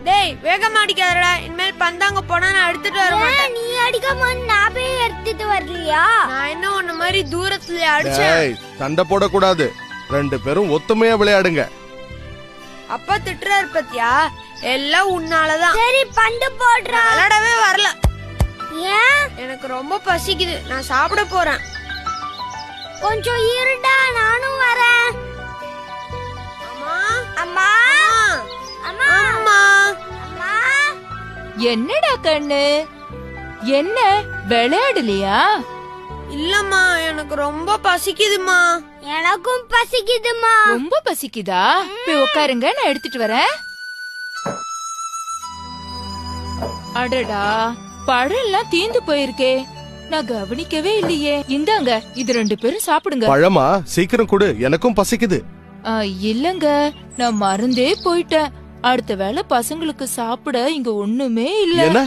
டேய் வேகமா அடிக்காதடா, இனிமேல் பந்தாங்க போனா நான் எடுத்துட்டு வர மாட்டேன். நீ அடிக்காம நான் போய் எடுத்துட்டு வரலையா? நான் என்ன உன்ன மாதிரி தூரத்துல அடிச்சேன். டேய் சண்டை போடக்கூடாது, 2 பேரும் ஒத்துமையா விளையாடுங்க. அப்பா திட்டுறாரு பத்தியா, எல்லாம் உன்னாலதான். சரி பந்து போடுறா. விளையாடவே வரல. ஏன்? எனக்கு ரொம்ப பசிக்குது, நான் சாப்பிட போறேன். கொஞ்சம் இருடா, நானும் வரேன். அம்மா அம்மா அம்மா அம்மா அம்மா. என்னடா கண்ணு, என்ன விளையாடலையா? இல்லம்மா, எனக்கு ரொம்ப பசிக்குதுமா. எனக்கும் பசிக்குதுமா. ரொம்ப பசிக்குதா? போய் உட்காருங்க, நான் எடுத்துட்டு வரேன். அடடா, பழம் எல்லாம் தீந்து போயிருக்கே, நான் கவனிக்கவே இல்லையே. இந்தாங்க, இது 2 பேரும் சாப்பிடுங்க. பழமா? சீக்கிரம் கொடு, எனக்கும் பசிக்குது. இல்லங்க, நான் மறந்தே போயிட்டேன். அடுத்த வேளை பசங்களுக்கு சாப்பிட இங்க ஒண்ணுமே இல்ல. என்ன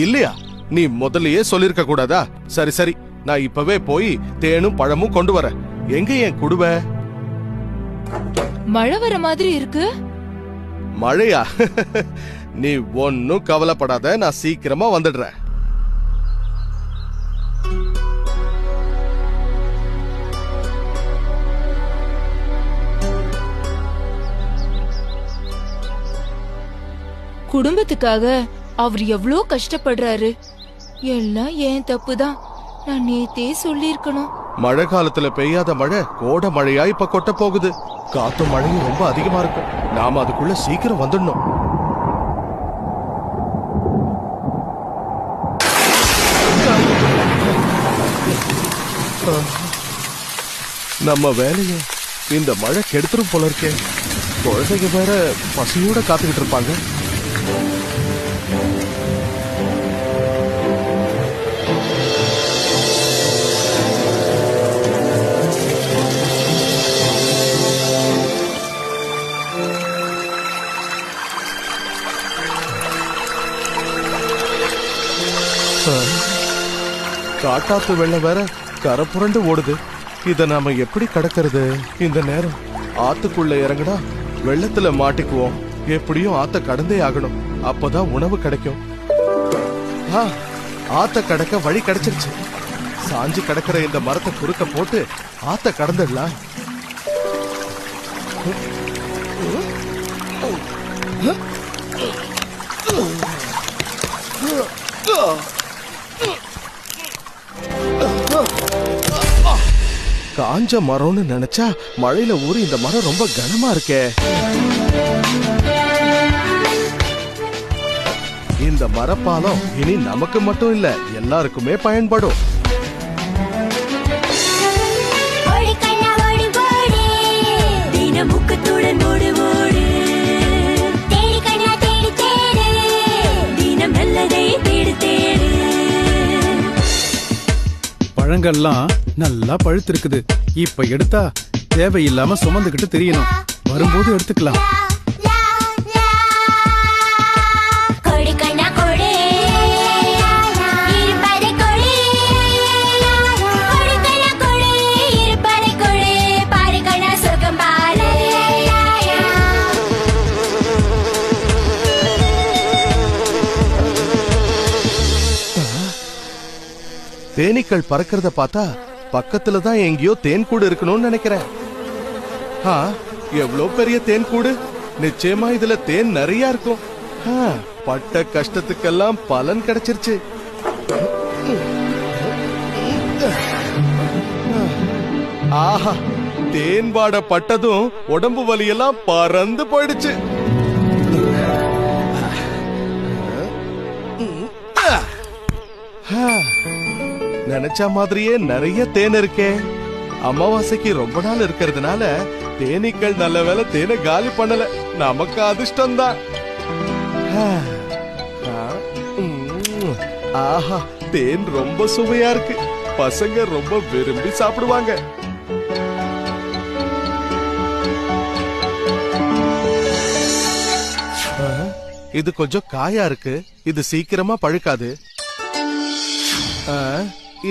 இல்லையா? நீ முதல்லயே சொல்லிருக்க கூடாதா? சரி சரி, நான் இப்பவே போய் தேனும் பழமும் கொண்டு வரேன். எங்க என் குடுவ? மழை வர மாதிரி இருக்கு. மழையா? நீ ஒன்னும் கவலைப்படாத, நான் சீக்கிரமா வந்துடுறேன். குடும்பத்துக்காக அவர் எவ்வளோ கஷ்டப்படுறாரு. எல்லாம் ஏன் தப்புதான். நான் நேத்தே சொல்லிருக்கணும். மழை காலத்துல பெய்யாத மழை கோடை மழையா இப்ப கொட்ட போகுது. காத்தும் மழையும் ரொம்ப அதிகமா இருக்கும். நாம அதுக்குள்ள சீக்கிரம் வந்துடணும். நம்ம வேலைய இந்த மழை கெடுத்துரும் போல இருக்கே. குழந்தைங்க வேற பசியோட காத்துக்கிட்டு இருப்பாங்க. காட்டாத்து வெள்ளம் வேற கரை புரண்டு ஓடுது. இத நாம எப்படி கடக்கிறது? இந்த நேரம் ஆத்துக்குள்ள இறங்குனா வெள்ளத்துல மாட்டிக்குவோம். எப்படியும் ஆத்த கடந்தே ஆகணும், அப்பதான் உணவு கிடைக்கும். ஆத்த கடக்க வழி கிடைச்சிருச்சு. சாஞ்சு கடக்கிற இந்த மரத்தை குறுக்க போட்டு ஆத்த கடந்துடலாம். காஞ்ச மரம்னு நினைச்சா மழையில ஊறி இந்த மரம் ரொம்ப கனமா இருக்கே. இந்த மரப்பாலம் இனி நமக்கு மட்டும் இல்ல, எல்லாருக்குமே பயன்படும். பழங்கள்லாம் நல்லா பழுத்து இருக்குது. இப்ப எடுத்தா தேவையில்லாம சுமந்துகிட்டு தெரியணும். வரும்போது எடுத்துக்கலாம். தேனீக்கள் பறக்கிறத பார்த்தா பக்கத்துலதான் எங்கேயோ தேன் கூடு இருக்கணும்னு நினைக்கிறேன். எவ்வளவு பெரிய தேன் கூடு! நிச்சயமா இதுல தேன் நிறைய இருக்கும். பட்ட கஷ்டத்துக்கெல்லாம் பலன் கிடைச்சிருச்சு. ஆஹா, தேன் வாட பட்டதும் உடம்பு வலியெல்லாம் பறந்து போயிடுச்சு. நினைச்ச மாதிரியே நிறைய தேன் இருக்கே. அமாவாசைக்கு ரொம்ப நாள் இருக்கிறதுனால தேனீக்கள் நல்ல வேலை தேனை காலி பண்ணல. நமக்கு அதிர்ஷ்டம் தான். ஆஹா, தேன் ரொம்ப சுவையா இருக்கு. பசங்க ரொம்ப விரும்பி சாப்பிடுவாங்க. இது கொஞ்சம் காயா இருக்கு. இது சீக்கிரமா பழுக்காது.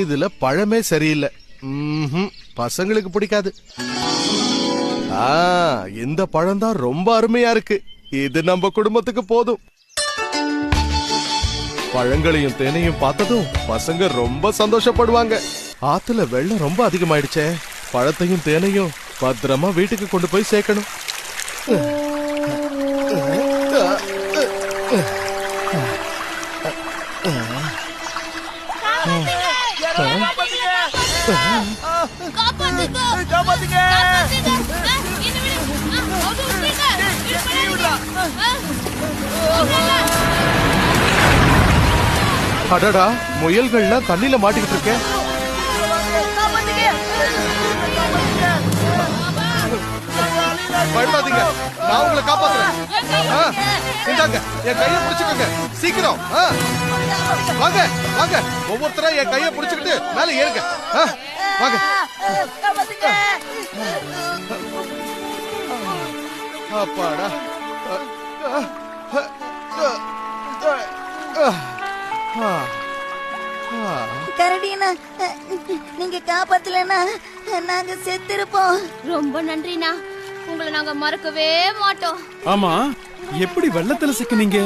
இதுல பழமே சரியில்லை. பசங்களுக்கு பிடிக்காது. இந்த பழம் தான் ரொம்ப அருமையா இருக்கு. இது நம்ம குடும்பத்துக்கு போதும். பழங்களையும் தேனையும் பார்த்ததும் பசங்க ரொம்ப சந்தோஷப்படுவாங்க. ஆத்துல வெள்ளம் ரொம்ப அதிகமாயிடுச்சே, பழத்தையும் தேனையும் பத்திரமா வீட்டுக்கு கொண்டு போய் சேர்க்கணும். அடடா, முயல்கள்லாம் தண்ணில மாட்டிக்கிட்டு இருக்கேன். பயப்படாதீங்க, நான் உங்களை காப்பாத்துறேன். இந்தாங்க, என் கையை பிடிச்சுக்கோங்க சீக்கிரம். வாங்க வாங்க, ஒவ்வொருத்தரா என் கையை பிடிச்சுக்கிட்டு மேல ஏறுங்க. வாங்க. அப்பாடா. கரடினா, நீங்க காப்பாத்தலனா நாங்க செத்திருப்போம். ரொம்ப நன்றிண்ணா, உங்களை நாங்க மறக்கவே மாட்டோம். ஆமா, எப்படி வெள்ளத்துல சிக்கினீங்க?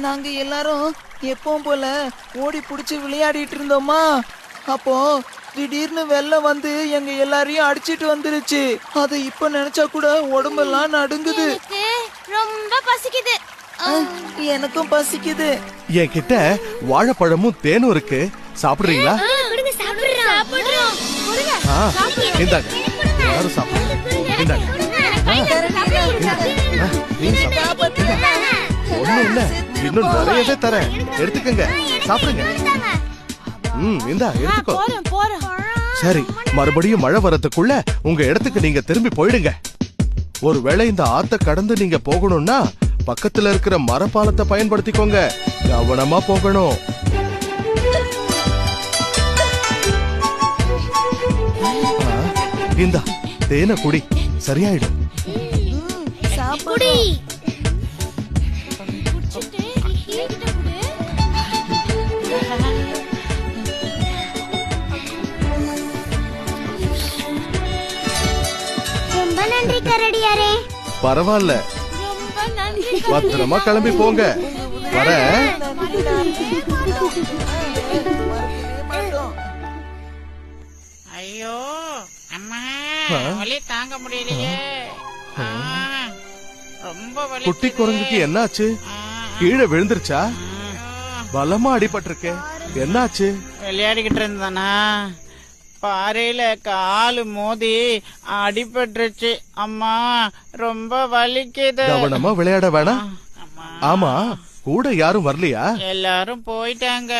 நாங்க எல்லாரும் எப்பவும் போல ஓடி புடிச்சு விளையாடிட்டு இருந்தோமா, அப்போ திடீர்னு வெள்ளம் வந்து எங்க எல்லாரையும் அடிச்சிட்டு வந்துருச்சு. அதை இப்ப நினைச்சா கூட உடம்பெல்லாம் நடுங்குது. எனக்கு ரொம்ப பசிக்குது. எனக்கும் பசிக்குது. என்கிட்ட வாழைப்பழமும் தேனும் இருக்கு, சாப்பிடுறீங்களா? கொடுங்க, சாப்பிடுறோம். கொடுங்க. இந்தாங்க, எல்லாரும் சாப்பிடுங்க. இந்தாங்க. ஒண்ணும் இல்ல, இன்னும் நிறையவே தரேன், எடுத்துக்கங்க, சாப்பிடுங்க. இந்தா எடுத்துக்கோ. சரி, மறுபடியும் மழை வரதுக்குள்ள உங்க இடத்துக்கு நீங்க திரும்பி போயிடுங்க. ஒருவேளை இந்த ஆத்த கடந்து நீங்க போகணும்னா பக்கத்துல இருக்கிற மரப்பாலத்தை பயன்படுத்திக்கோங்க. கவனமா போகணும். இந்தா தேனை குடி, சரியாயிடும். குடி. ரொம்ப நன்றி கரடியாரே. பரவாயில்ல, பத்திரமா கிளம்பி போங்க. வர. ஐயோ அம்மா, வலி தாங்க முடியலையே. ரொம்ப வலி. குட்டி குரங்குக்கு என்னாச்சு? கீழே விழுந்துருச்சா? பலமா அடிபட்டிருக்கே, என்னாச்சு? விளையாடிக்கிட்டு இருந்தானா, பாறையில காலு மோதி அடிபட்டுருச்சு. அம்மா, ரொம்ப வலிக்குது. கவனமா விளையாட வேணாம். ஆமா, கூட யாரும் வரலையா? எல்லாரும் போயிட்டாங்க.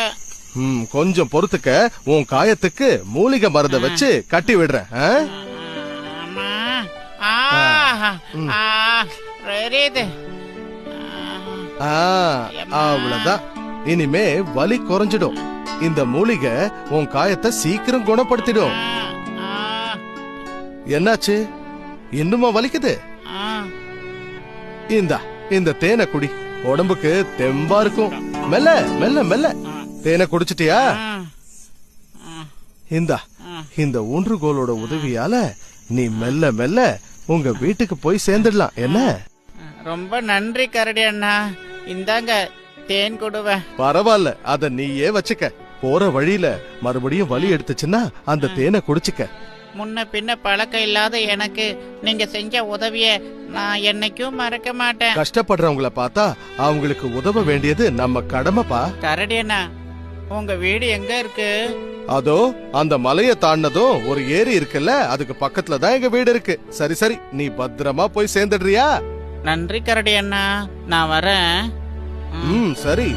கொஞ்சம் பொறுத்துக்க, உன் காயத்துக்கு மூலிகை மருந்த வச்சு கட்டி விடுறேன். அம்மா, எரியுது. அவ்வளவுதான், இனிமே வலி குறைஞ்சிடும். இந்த மூலிகை உன் காயத்தை சீக்கிரம் குணப்படுத்திடும். என்னாச்சு, இன்னுமா வலிக்குது? இந்த தேனை குடி, உடம்புக்கு தெம்பா இருக்கும். மெல்ல மெல்ல மெல்ல. தேனை குடிச்சிட்டியா? இந்த ஊன்றுகோலோட உதவியால நீ மெல்ல மெல்ல உங்க வீட்டுக்கு போய் சேர்ந்துடலாம். என்ன? ரொம்ப நன்றி கரடி அண்ணா, இந்தாங்க தேன் கொடுவேன். பரவாயில்ல, அத நீயே வச்சுக்க. போற வழியில மறுபடியும் வலி எடுத்துச்சுன்னா அந்த தேனை குடிச்சுக்க. முன்ன பின்ன பழக்கம் இல்லாத எனக்கு நீங்க செஞ்ச உதவிய நான் என்னைக்கும் மறக்க மாட்டேன். கஷ்டப்படுறவங்கள பார்த்தா அவங்களுக்கு உதவ வேண்டியது நம்ம கடமைப்பா. கரடி அண்ணா, உங்க வீடு எங்க இருக்கு? அதோ அந்த மலைய தாண்டதும் ஒரு ஏரி இருக்குல்ல, அதுக்கு பக்கத்துல தான் எங்க வீடு இருக்கு. சரி சரி, நீ பத்திரமா போய் சேர்ந்துடுறியா? நன்றி கரடி அண்ணா, நான் வரேன். சரி,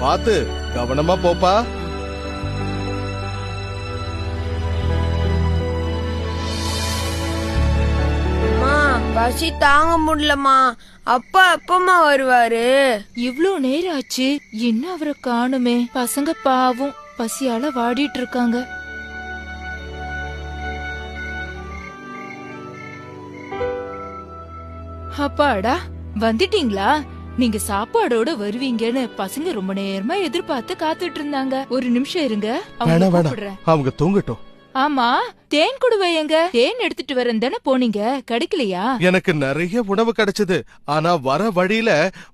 பாத்து கவனமா போப்பா. பசி தாங்க முடியலமா. அப்பா எப்பமா வருவாரு? இவ்ளோ நேரம் ஆச்சு, இன்னும் அவரை காணுமே. பசங்க பாவம் பசியால வாடிட்டு இருக்காங்க. அப்பாடா, வந்துட்டீங்களா? நீங்க சாப்பாடோட வருவீங்கன்னு பசங்க ரொம்ப நேரமா எதிர்பார்த்து காத்துட்டு இருந்தாங்க. ஒரு நிமிஷம் இருங்க, அவங்க தூங்கட்டும். ஆமா, தேன் குடுவை எங்க? தேன் எடுத்துட்டு வரேன் தானே போனீங்க, கிடைக்கலையா? எனக்கு நிறைய உணவு கிடைச்சது, ஆனா வர வழியில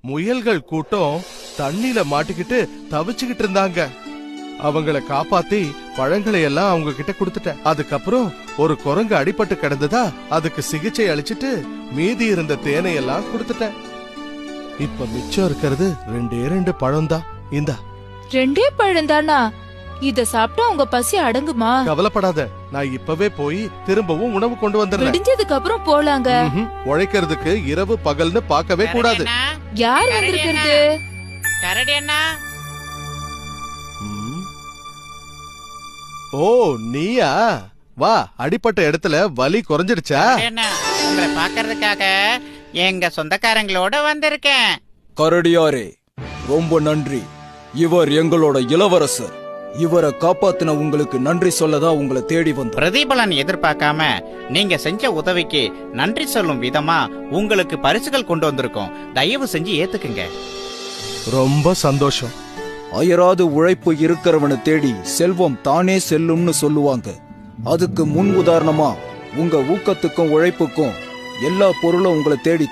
முயல்கள் கூட்டம் தண்ணியில மாட்டிக்கிட்டு தவிச்சுக்கிட்டு இருந்தாங்க. அவங்கள காப்பாத்தி பழங்களை எல்லாம் அவங்க கிட்ட கொடுத்துட்டேன். அதுக்கப்புறம் ஒரு குரங்கு அடிபட்டு கிடந்ததா அதுக்கு சிகிச்சை அளிச்சிட்டு மீதி இருந்த தேனை எல்லாம் கொடுத்துட்டேன். இப்ப மிச்சம் இருக்கிறது 2 பழம் தான். இந்தா. 2 பழம்தானா? இத சாப்பிட்டா உங்க பசி அடங்குமா? கவலைப்படாத, நான் இப்பவே போய் திரும்பவும் உணவு கொண்டு வந்துடுறேன். விடிஞ்சதுக்கு அப்புறம் போலாங்க. உழைக்கிறதுக்கு இரவு பகல்னு பார்க்கவே கூடாது. அண்ணா, யார் வந்திருக்கிறது? கரடி அண்ணா. ஓ, நீயா? வா, அடிப்பட்ட இடத்துல வலி குறைஞ்சிடுச்சா? கரடி அண்ணா, உங்களை பாக்குறதுக்காக எங்க சொந்தக்காரங்களோட வந்திருக்கேன். கரடியாரே, ரொம்ப நன்றி. இவர் எங்களோட இளவரசர். இவரை காப்பாத்தின உங்களுக்கு நன்றி சொல்லதான் உங்களை தேடி வந்தோம். பிரதிபலன் எதிர்பார்க்காம நீங்க செஞ்ச உதவிக்கு நன்றி சொல்லும் விதமா உங்களுக்கு பரிசுகள் கொண்டு வந்திருக்கோம். தயவு செஞ்சு ஏத்துக்குங்க. ரொம்ப சந்தோஷம். அயராது உழைப்பு இருக்கிறவனை தேடி செல்வம் தானே செல்லும்னு சொல்லுவாங்க. அதுக்கு முன் உதாரணமா உங்க ஊக்கத்துக்கும் உழைப்புக்கும் எல்லா பொருளும் உங்களை தேடி